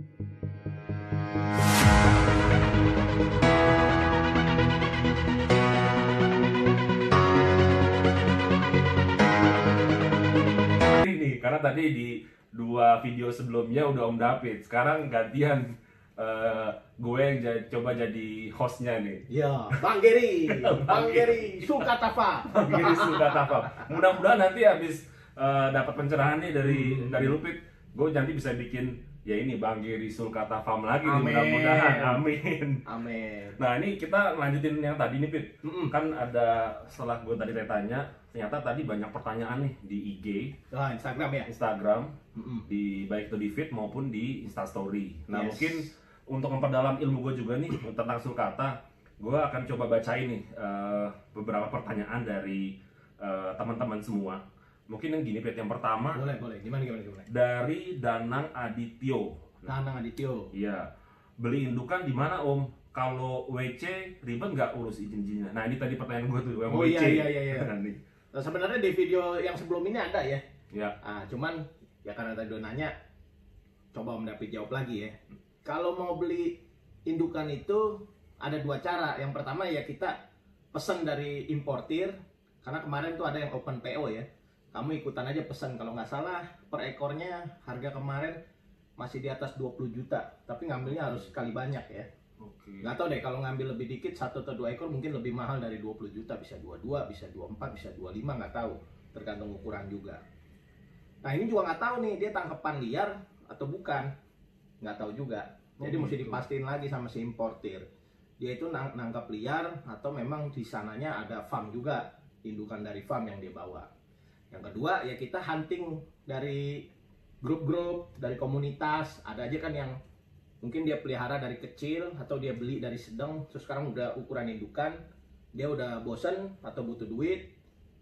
Ini karena tadi di 2 video sebelumnya udah Om David, sekarang gantian gue yang coba jadi hostnya nih. Ya, Bang Geri Sukatafa. Bang Geri Sukatafa. Mudah-mudahan nanti habis dapat pencerahan nih dari Lupit, gue nanti bisa bikin ya ini Bang Geri Sukatafa lagi nih, mudah-mudahan. Amin. Amin. Nah ini kita lanjutin yang tadi nih Pit. Kan ada setelah gue tadi tanya, ternyata tadi banyak pertanyaan nih di IG, Instagram ya. Instagram, di baik itu di feed maupun di Instastory. Nah mungkin untuk memperdalam ilmu gue juga nih tentang sulcata, gue akan coba bacain nih beberapa pertanyaan dari teman-teman semua. Mungkin yang gini Pit, yang pertama. Boleh. Gimana? Dari Danang Adityo. Danang Adityo. Iya. Beli indukan di mana Om? Kalau WC ribet nggak urus izin-izinnya? Nah ini tadi pertanyaan gue tuh yang WC. Iya. Nah, sebenarnya di video yang sebelum ini ada ya. Ya. Cuman ya karena tadi udah nanya, coba Om David jawab lagi ya. Kalau mau beli indukan itu ada 2 cara. Yang pertama ya kita pesan dari importir, karena kemarin tuh ada yang open PO ya. Kamu ikutan aja pesan, kalau nggak salah per ekornya harga kemarin masih di atas 20 juta, tapi ngambilnya harus sekali banyak ya. Oke. Nggak tahu deh, kalau ngambil lebih dikit 1 atau 2 ekor mungkin lebih mahal dari 20 juta, bisa 22, bisa 24, bisa 25, nggak tahu, tergantung ukuran juga. Nah ini juga nggak tahu nih dia tangkapan liar atau bukan, nggak tahu juga. Jadi mesti dipastiin lagi sama si importir, dia itu nangkap liar atau memang di sananya ada farm juga, indukan dari farm yang dia bawa. Yang kedua ya kita hunting dari grup-grup, dari komunitas. Ada aja kan yang mungkin dia pelihara dari kecil atau dia beli dari sedang, terus sekarang udah ukuran indukan, dia udah bosen atau butuh duit,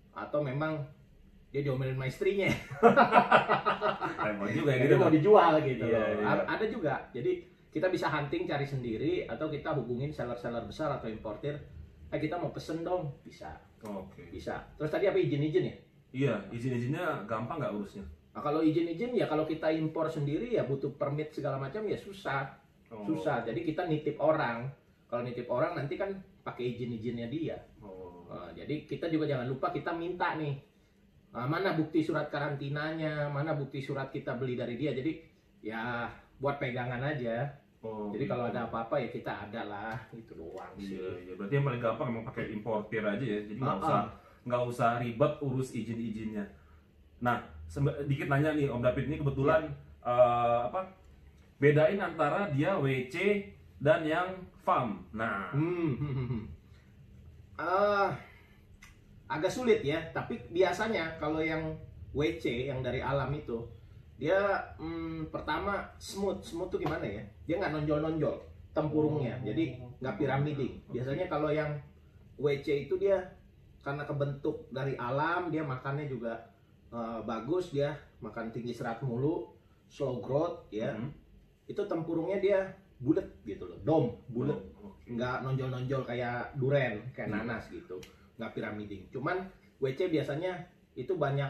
atau memang dia diomelin sama istrinya. Mau juga ya gitu, mau dijual gitu. Iya. Ada juga. Jadi kita bisa hunting cari sendiri, atau kita hubungin seller-seller besar atau importir. Kita mau pesen dong, bisa. Oke. Bisa. Terus tadi apa, izin-izin ya? Iya, izin-izinnya gampang nggak urusnya? Nah, kalau izin-izin ya kalau kita impor sendiri ya butuh permit segala macam ya susah. Susah. Jadi kita nitip orang. Kalau nitip orang nanti kan pakai izin-izinnya dia. Jadi kita juga jangan lupa kita minta nih. Mana bukti surat karantinanya, mana bukti surat kita beli dari dia. Jadi ya buat pegangan aja. Jadi kalau ada apa-apa ya kita ada lah, itu doang sih. Iya. Berarti yang paling gampang emang pakai importir aja ya. Jadi nggak usah ribet urus izin-izinnya. Nah, dikit nanya nih Om David, ini kebetulan bedain antara dia WC dan yang farm. Nah, agak sulit ya. Tapi biasanya kalau yang WC yang dari alam itu dia pertama smooth tuh gimana ya? Dia nggak nonjol tempurungnya, jadi nggak piramiding. Biasanya kalau yang WC itu dia karena kebentuk dari alam, dia makannya juga bagus, dia makan tinggi serat mulu, slow growth ya. Itu tempurungnya dia bulat gitu loh, dom bulat, nggak nonjol kayak duren, kayak nanas gitu, nggak piramiding. Cuman WC biasanya itu banyak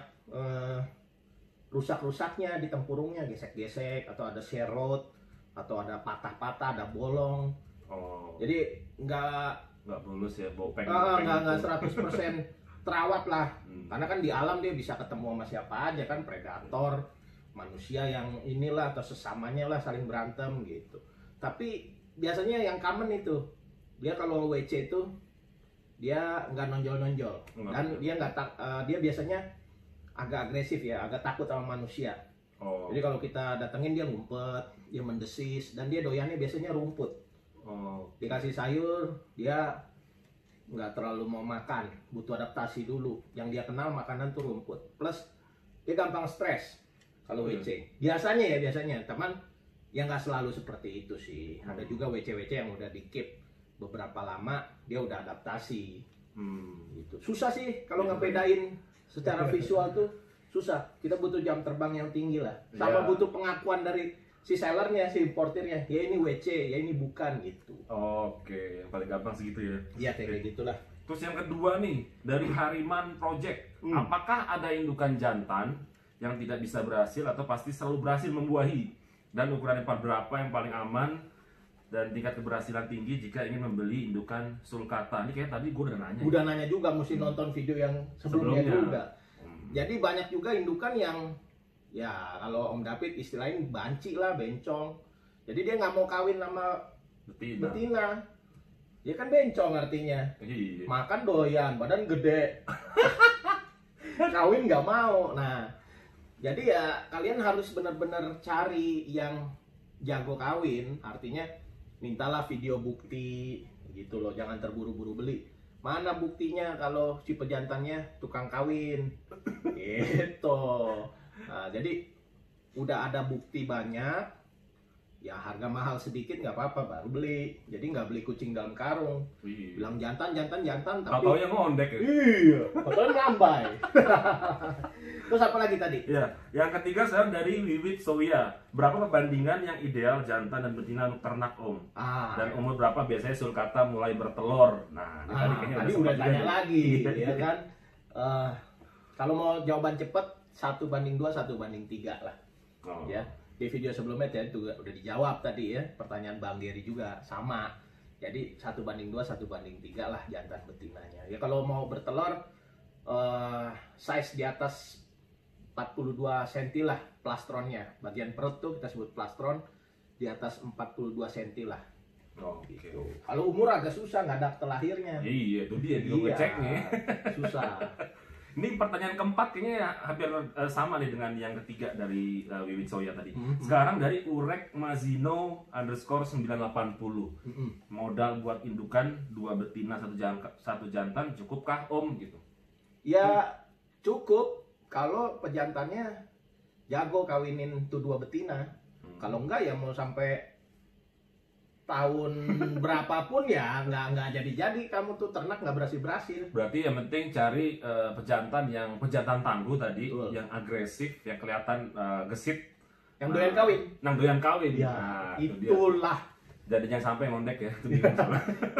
rusak-rusaknya di tempurungnya, gesek-gesek, atau ada serot, atau ada patah-patah, ada bolong. Jadi nggak mulus ya, nggak 100% terawat lah. Karena kan di alam dia bisa ketemu sama siapa aja kan, predator, manusia yang inilah atau sesamanya lah saling berantem gitu. Tapi biasanya yang common itu dia kalau WC itu dia nggak nonjol dan dia biasanya agak agresif ya, agak takut sama manusia. Jadi kalau kita datengin dia ngumpet, dia mendesis, dan dia doyannya biasanya rumput. Dikasih sayur dia nggak terlalu mau makan, butuh adaptasi dulu. Yang dia kenal makanan tuh rumput. Plus dia gampang stres kalau WC. Biasanya teman yang nggak selalu seperti itu sih. Ada juga WC yang udah di keep beberapa lama, dia udah adaptasi. Gitu. Susah sih kalau ngebedain secara visual tuh susah. Kita butuh jam terbang yang tinggi lah. Sama butuh pengakuan dari si sellernya, si importirnya. Ya ini WC, ya ini bukan gitu. Oke, yang paling gampang segitu ya. Iya kayak gitulah. Terus yang kedua nih, dari Hariman Project. Apakah ada indukan jantan yang tidak bisa berhasil atau pasti selalu berhasil membuahi? dan ukuran empat berapa yang paling aman dan tingkat keberhasilan tinggi jika ingin membeli indukan sulcata. Ini kayak tadi gue udah nanya. Udah nanya juga, mesti nonton video yang sebelumnya juga. Hmm. Jadi banyak juga indukan yang ya kalau Om David istilahnya banci lah, bencong. Jadi dia nggak mau kawin sama betina. Ya kan bencong artinya. Iya. Makan doyan, badan gede. Kawin nggak mau. Nah, jadi ya kalian harus benar-benar cari yang jago kawin. Artinya mintalah video bukti gitu loh, jangan terburu-buru beli. Mana buktinya kalau si pejantannya tukang kawin? Gitu. Nah, jadi udah ada bukti banyak, ya harga mahal sedikit nggak apa-apa baru beli. Jadi nggak beli kucing dalam karung. Iya. Bilang jantan, tapi Tau-taunya ngondek ya. iya, padahal ngambai. Terus apa lagi tadi? Ya, yang ketiga sekarang dari Wiwit Soya. Berapa perbandingan yang ideal jantan dan betina untuk ternak Om? Dan umur berapa biasanya sulcata mulai bertelur? Nah, ini tadi kayaknya tadi udah tanya lagi, ya kan? Kalau mau jawaban cepet 1:2, 1:3 lah. Oh. Ya, di video sebelumnya tadi juga udah dijawab tadi ya, pertanyaan Bang Geri juga sama. Jadi 1:2, 1:3 lah jantan betinanya. Ya kalau mau bertelur size di atas 42 cm lah plastronnya. Bagian perut tuh kita sebut plastron, di atas 42 cm lah. Oh, Gitu. Kalau umur agak susah, nggak ada akte lahirnya. Iya, itu dia ngeceknya. Susah. Ini pertanyaan keempat kayaknya hampir sama nih dengan yang ketiga dari Wiwit Soya tadi. Sekarang dari Urek Mazino _980. Modal buat indukan 2 betina 1 jantan cukupkah Om gitu? Ya cukup kalau pejantannya jago kawinin tuh 2 betina. Kalau enggak ya mau sampai tahun berapapun ya nggak jadi kamu tuh ternak nggak berhasil. Berarti yang penting cari pejantan tangguh tadi. Betul. Yang agresif, yang kelihatan gesit, yang doyan kawin. Yang doyan kawin. Ya, nah, itulah. Jadi jangan sampai ngondek ya.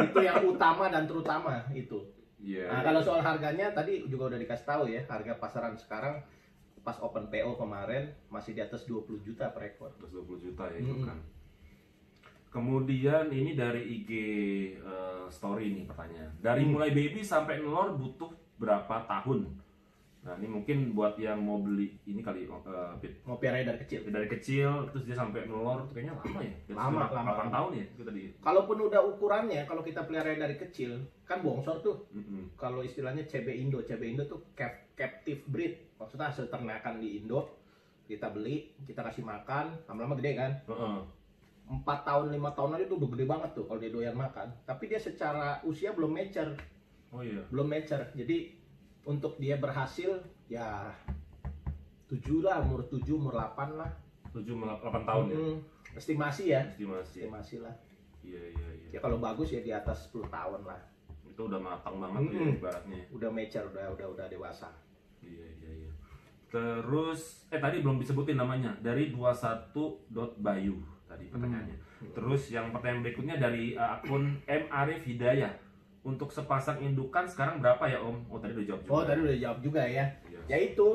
Itu yang utama dan terutama itu. Yeah. Nah, kalau soal harganya tadi juga udah dikasih tahu ya, harga pasaran sekarang pas open PO kemarin masih di atas 20 juta per ekor. 20 juta ya itu kan. Kemudian ini dari IG story nih pertanyaan. Dari mulai baby sampai nelor butuh berapa tahun? Nah ini mungkin buat yang mau beli ini kali mau piara dari kecil. Dari kecil terus dia sampai nelor kayaknya lama ya. Lama. 8 tahun ya itu tadi. Kalaupun udah ukurannya, kalau kita pelihara dari kecil kan bongsor tuh. Kalau istilahnya CB Indo tuh captive breed. Maksudnya hasil ternakan di Indo. Kita beli, kita kasih makan, lama-lama gede kan. 4 tahun, 5 tahun aja tuh udah gede banget tuh kalau dia doyan makan. Tapi dia secara usia belum mature. Oh iya. Belum mature. Jadi untuk dia berhasil ya 7 lah, umur 7, umur 8 lah. 7-8 tahun ya. Estimasi ya. Estimasi lah. Iya. Ya kalau bagus ya di atas 10 tahun lah. Itu udah matang banget ya ibaratnya. Udah mature, udah dewasa. Iya. Terus tadi belum disebutin namanya, dari 21.bayu tadi pertanyaannya. Terus yang pertanyaan berikutnya dari akun M Arif Hidayah. Untuk sepasang indukan sekarang berapa ya Om? Oh tadi udah jawab juga. Oh tadi udah jawab juga ya. Yes. Ya itu,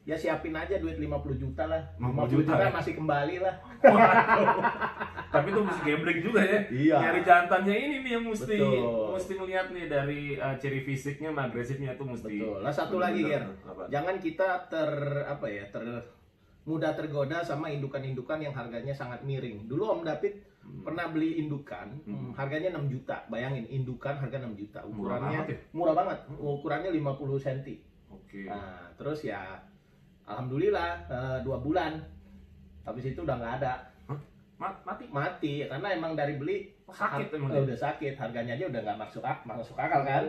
ya siapin aja duit 50 juta lah. 50 juta ya? Masih kembali lah. Tapi itu mesti gambling juga ya. Iya. Nyari jantannya ini nih yang mesti ngeliat nih dari ciri fisiknya, agresifnya itu mesti. Betul. Lah satu lagi Ger. Jangan kita mudah tergoda sama indukan-indukan yang harganya sangat miring. Dulu Om David pernah beli indukan, harganya 6 juta. Bayangin, indukan harga 6 juta. Ukurannya murah banget. Ukurannya 50 cm. Oke. Nah, terus ya alhamdulillah 2 bulan. Habis itu udah nggak ada. Mati karena emang dari beli sakit udah sakit, harganya aja udah nggak masuk akal kan.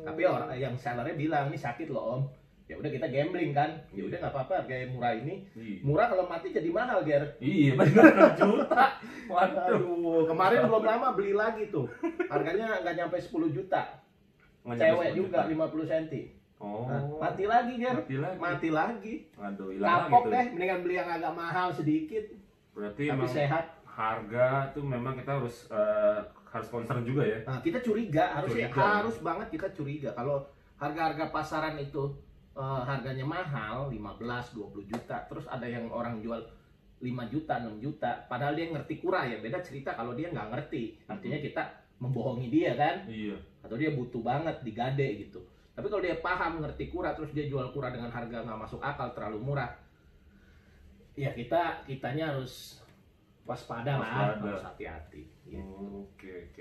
Tapi orang yang sellernya bilang ini sakit loh Om. Ya udah kita gambling kan. Ya udah nggak apa-apa, harga yang murah ini. Murah kalau mati jadi mahal Ger. Iya benar 6 juta. Waduh, kemarin belum lama beli lagi tuh. Harganya nggak nyampe 10 juta. Cewek juga 50 cm. Oh. Nah, mati lagi Ger. Mati lagi. Aduh, kapok deh, mendingan beli yang agak mahal sedikit. Berarti tapi sehat. Harga tuh memang kita harus concern juga ya. Nah, kita curiga, harus banget kita curiga kalau harga-harga pasaran itu harganya mahal 15-20 juta, terus ada yang orang jual 5 juta, 6 juta. Padahal dia ngerti kura ya. Beda cerita kalau dia nggak ngerti. Artinya kita membohongi dia kan. Iya. Atau dia butuh banget digade gitu. Tapi kalau dia paham ngerti kura terus dia jual kura dengan harga nggak masuk akal, terlalu murah, ya kitanya harus waspada lah, harus hati-hati. Gitu. Oke.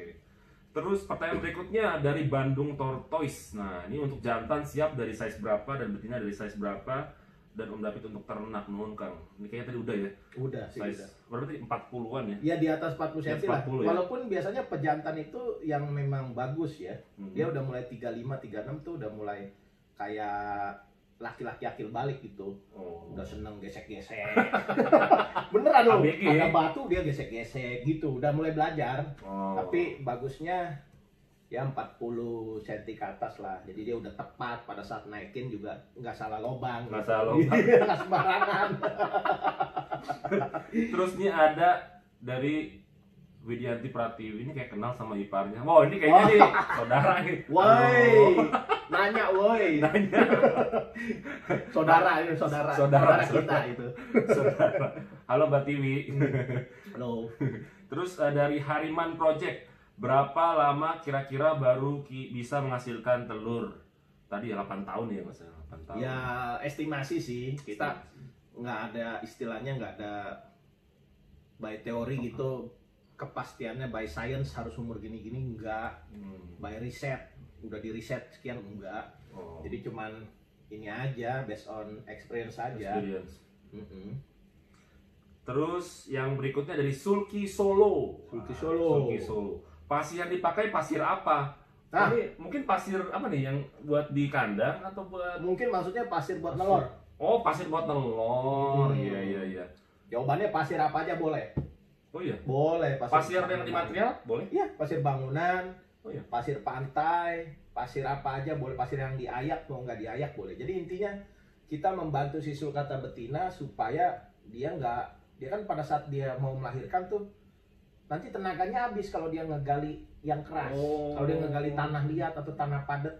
Terus pertanyaan berikutnya dari Bandung Tortoise. Nah, ini untuk jantan siap dari size berapa dan betina dari size berapa? Dan Om David untuk ternak nuhun Kang. Ini kayaknya tadi udah ya? Udah sih. Size berapa tadi? 40-an ya? Ya di atas 40 cm lah. 40 ya? Walaupun biasanya pejantan itu yang memang bagus ya. Dia udah mulai 35, 36 tuh udah mulai kayak laki-laki akil balik gitu. Udah seneng gesek-gesek. Beneran loh. Ada batu dia gesek-gesek gitu. Udah mulai belajar. Tapi bagusnya ya 40 cm ke atas lah. Jadi dia udah tepat pada saat naikin juga nggak salah lobang. Nggak salah lobang. Nggak sembarangan. Terus ini ada dari Widianti Pratiwi, ini kayak kenal sama iparnya. Wow, ini kayaknya nih saudara nih. Woi, nanya woi. Nanya. Saudara kita itu. Saudara. Halo Mbak Tiwi. Halo. Terus dari Hariman Project, berapa lama kira-kira baru bisa menghasilkan telur? Tadi 8 tahun ya Mas, 8 tahun. Ya estimasi sih, kita nggak ada istilahnya, nggak ada by teori gitu. Kepastiannya by science harus umur gini-gini enggak, by riset udah di riset sekian enggak. Jadi cuman ini aja based on experience aja. Terus yang berikutnya dari Sulki Solo. Sulki Solo. Pasir yang dipakai pasir apa? Ini mungkin pasir apa nih yang buat di kandang atau buat? Mungkin maksudnya pasir buat telur. Oh, pasir buat telur. Iya. Jawabannya pasir apa aja boleh. Oh iya. Boleh pasir yang di material boleh? Iya, pasir bangunan. Oh iya. Pasir pantai, pasir apa aja boleh, pasir yang diayak mau nggak diayak boleh. Jadi intinya kita membantu si sulcata betina supaya dia kan pada saat dia mau melahirkan tuh nanti tenaganya habis kalau dia ngegali yang keras. Kalau dia ngegali tanah liat atau tanah padat,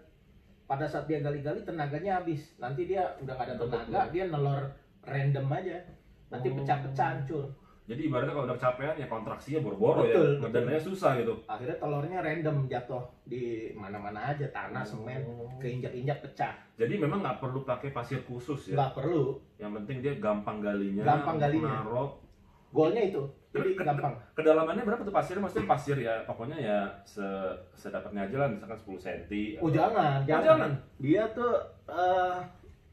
pada saat dia gali-gali tenaganya habis. Nanti dia udah nggak ada tenaga, dia nelor random aja. Nanti pecah-pecah hancur. Jadi ibaratnya kalau udah kecapean ya kontraksinya boro-boro ya, ngedananya susah gitu. Akhirnya telurnya random jatuh di mana-mana aja, tanah, semen, keinjak-injak pecah. Jadi memang nggak perlu pakai pasir khusus ya? Nggak perlu. Yang penting dia gampang galinya, naruh. Golnya itu, jadi gampang. Kedalamannya berapa tuh pasirnya? Maksudnya pasir ya, pokoknya ya sedapatnya aja lah, misalkan 10 cm. Oh jangan. Dia tuh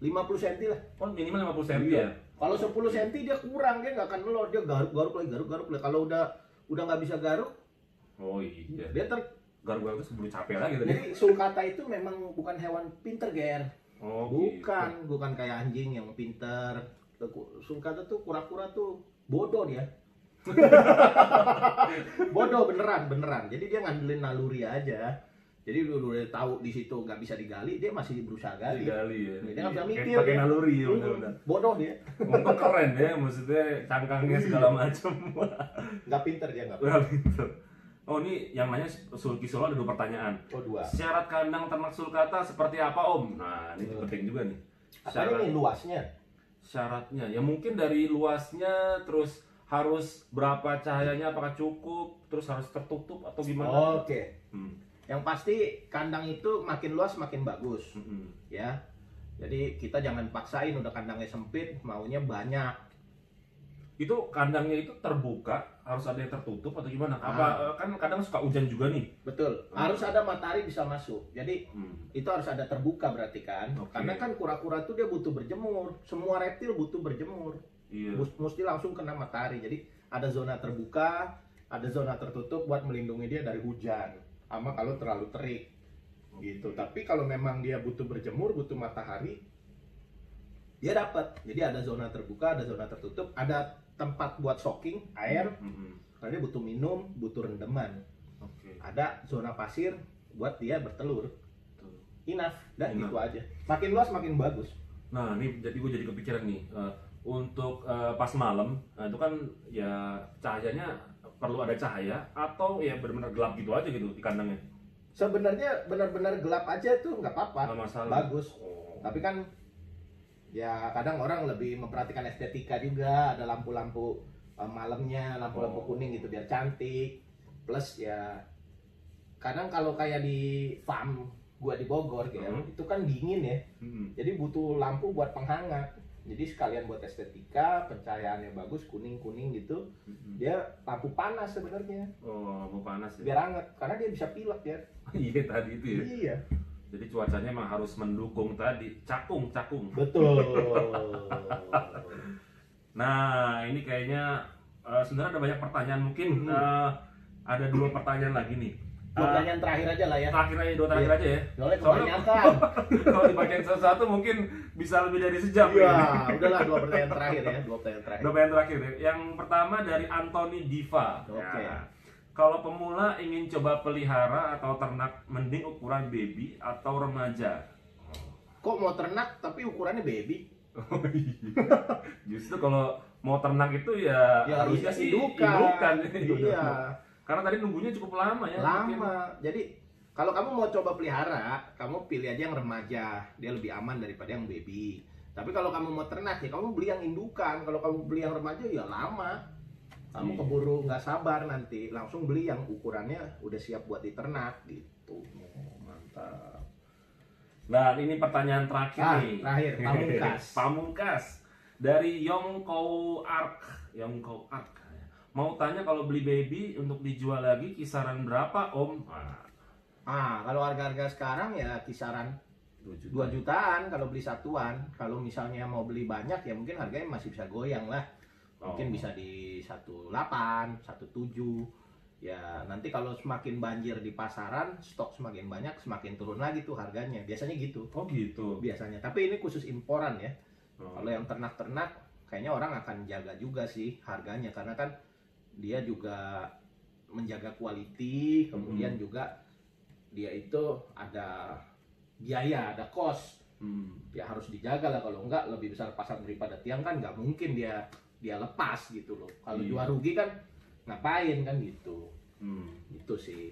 50 cm lah. Oh minimal 50 cm ya? Kalau 10 cm dia kurang, dia nggak akan nelor, dia garuk lagi. Kalau udah nggak bisa garuk, oh iya, dia garuk itu sebelum capek lagi. Jadi sulcata itu memang bukan hewan pinter, Ger. Oh, bukan kayak anjing yang pinter. Sulcata tuh kura-kura tuh bodoh dia. Bodoh beneran. Jadi dia ngandelin naluri aja. Jadi udah tahu di situ nggak bisa digali, dia masih berusaha gali. Ya. Dia nggak bisa mikir. Pakai naluri ya benar. Bodoh dia. Untuk keren ya, maksudnya cangkangnya segala macam. Nggak pinter dia nggak. Pinter. Oh ini yang nanya Sulki Solo ada 2 pertanyaan. Oh 2. Syarat kandang ternak sulcata seperti apa Om? Nah ini penting juga nih. Apanya nih luasnya? Syaratnya ya mungkin dari luasnya, terus harus berapa cahayanya, apakah cukup, terus harus tertutup atau gimana? Oke. Yang pasti kandang itu makin luas makin bagus, ya. Jadi kita jangan paksain udah kandangnya sempit, maunya banyak. Itu kandangnya itu terbuka, harus ada yang tertutup atau gimana? Apa kan kadang suka hujan juga nih? Betul. Harus ada matahari bisa masuk. Jadi itu harus ada terbuka berarti kan? Karena kan kura-kura itu dia butuh berjemur. Semua reptil butuh berjemur. Iya. Mesti langsung kena matahari. Jadi ada zona terbuka, ada zona tertutup buat melindungi dia dari hujan. Sama kalau terlalu terik gitu. Tapi kalau memang dia butuh berjemur, butuh matahari, dia dapat. Jadi ada zona terbuka, ada zona tertutup, ada tempat buat soaking air, karena dia butuh minum, butuh rendeman. Ada zona pasir buat dia bertelur. Enough, dan itu aja. Makin luas makin bagus. Nah ini jadi gue jadi kepikiran nih, untuk pas malam, itu kan ya cahayanya perlu ada cahaya atau ya benar-benar gelap gitu aja gitu di kandangnya? Sebenarnya benar-benar gelap aja tuh nggak apa-apa, nggak masalah. Bagus. Tapi kan Ya kadang orang lebih memperhatikan estetika juga, ada lampu-lampu malamnya, lampu-lampu kuning gitu biar cantik. Plus ya kadang kalau kayak di farm gua di Bogor gitu, itu kan dingin ya. Jadi butuh lampu buat penghangat. Jadi sekalian buat estetika, pencahayaannya bagus, kuning-kuning gitu. Dia lampu panas sebenarnya. Oh, lampu panas ya. Biar hangat, karena dia bisa pilek ya. Iya tadi itu ya. Iya. Jadi cuacanya emang harus mendukung tadi, cakung. Betul. Nah, ini kayaknya sebenarnya ada banyak pertanyaan, mungkin ada 2 pertanyaan lagi nih. Pertanyaan terakhir aja lah ya. Terakhir aja, 2 terakhir aja ya. Soalnya kebanyakan. Kalau dibacain satu-satu mungkin bisa lebih dari sejam. Iya, udahlah 2 pertanyaan terakhir ya, 2 pertanyaan terakhir. 2 pertanyaan terakhir ya. Yang pertama dari Anthony Diva. Oke. Ya. Kalau pemula ingin coba pelihara atau ternak, mending ukuran baby atau remaja? Kok mau ternak tapi ukurannya baby? Oh iya. Justru kalau mau ternak itu ya harusnya sih indukan. Iya. Karena tadi nunggunya cukup lama ya. Lama. Mungkin. Jadi kalau kamu mau coba pelihara, kamu pilih aja yang remaja. Dia lebih aman daripada yang baby. Tapi kalau kamu mau ternak ya kamu beli yang indukan. Kalau kamu beli yang remaja ya lama. Kamu keburu nggak sabar nanti. Langsung beli yang ukurannya udah siap buat diternak gitu. Oh, mantap. Nah, ini pertanyaan terakhir nih. Terakhir, Pamungkas. Pamungkas dari Yongkou Ark. Mau tanya kalau beli baby untuk dijual lagi kisaran berapa, Om? Kalau harga-harga sekarang ya kisaran 2 jutaan kalau beli satuan. Kalau misalnya mau beli banyak ya mungkin harganya masih bisa goyang lah. Mungkin bisa di 18, 17. Ya nanti kalau semakin banjir di pasaran, stok semakin banyak, semakin turun lagi tuh harganya. Biasanya gitu. Oh gitu. Biasanya. Tapi ini khusus imporan ya. Kalau yang ternak-ternak kayaknya orang akan jaga juga sih harganya karena kan dia juga menjaga quality, kemudian juga dia itu ada biaya, ada cost. Ya harus dijaga lah, kalau enggak lebih besar pasar daripada tiang kan nggak mungkin dia lepas gitu loh. Kalau jual rugi kan ngapain kan gitu. Itu sih.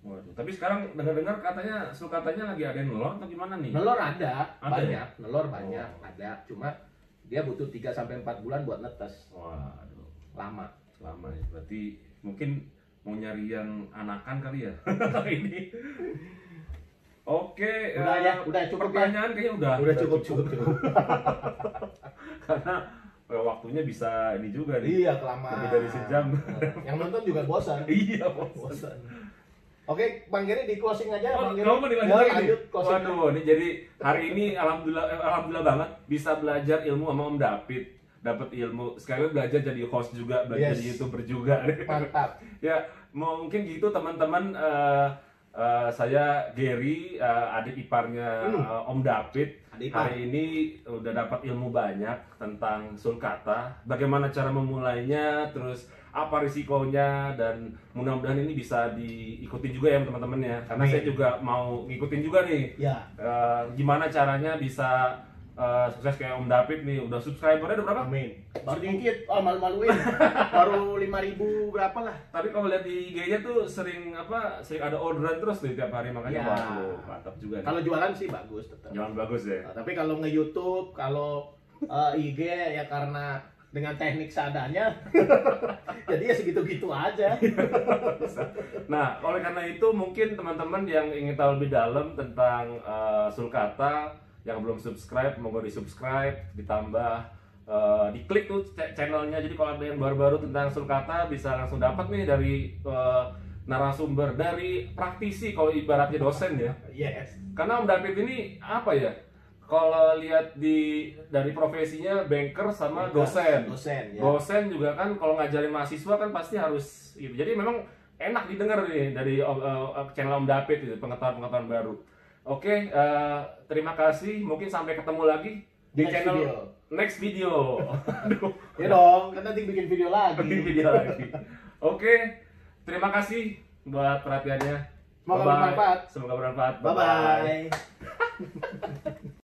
Waduh, tapi sekarang dengar-dengar katanya sulcatanya lagi ada yang nelor atau gimana nih? Nelor ada banyak, ya? nelor banyak ada. Cuma dia butuh 3 sampai 4 bulan buat netes. Waduh, Lama ya. Berarti mungkin mau nyari yang anakan kali ya. Ini. Oke, udah cukup pertanyaan ya? Kayaknya udah cukup. Karena waktunya bisa ini juga nih. Iya, kelamaan. Lebih dari sejam. Yang nonton juga bosan. Iya, bosan. Oke, Bang Giri di closing aja. Oh, Bang Giri. kamu mau dilanjut lagi nih? Closing. Waduh, ini jadi hari ini alhamdulillah banget bisa belajar ilmu sama Om David. Dapat ilmu, sekalian belajar jadi host juga, belajar jadi YouTuber juga. Mantap. Ya, mungkin gitu teman-teman. Saya Gary, adik iparnya Om David. Hari ini udah dapat ilmu banyak tentang sulcata, bagaimana cara memulainya, terus apa risikonya, dan mudah-mudahan ini bisa diikuti juga ya teman-teman ya, karena saya juga mau ngikutin juga nih. Ya. Gimana caranya bisa sukses kayak Om David nih. Udah subscribernya udah berapa? Amin. Baru dikit, malu-maluin. Baru 5.000 berapa lah. Tapi kalau lihat di IG-nya tuh sering ada orderan terus nih tiap hari, makanya waduh, mantap juga nih. Kalau jualan sih bagus tetap. Jualan bagus ya. Nah, tapi kalau nge-YouTube, kalau IG ya karena dengan teknik seadanya jadi ya segitu-gitu aja. Nah, oleh karena itu mungkin teman-teman yang ingin tahu lebih dalam tentang sulcata, yang belum subscribe, moga di-subscribe, ditambah diklik tuh channelnya. Jadi kalau ada yang baru-baru tentang sulcata bisa langsung dapat nih dari narasumber, dari praktisi kalau ibaratnya dosen ya. Yes. Karena Om David ini apa ya? Kalau lihat dari profesinya banker sama dosen. Ya. Dosen juga kan kalau ngajarin mahasiswa kan pasti harus gitu. Jadi memang enak didengar nih dari channel Om David itu, pengetahuan-pengetahuan baru. Oke, terima kasih. Mungkin sampai ketemu lagi di channel next video. Ya dong, kan nanti bikin video lagi. Oke, terima kasih buat perhatiannya. Semoga bermanfaat. Semoga bermanfaat. Bye bye.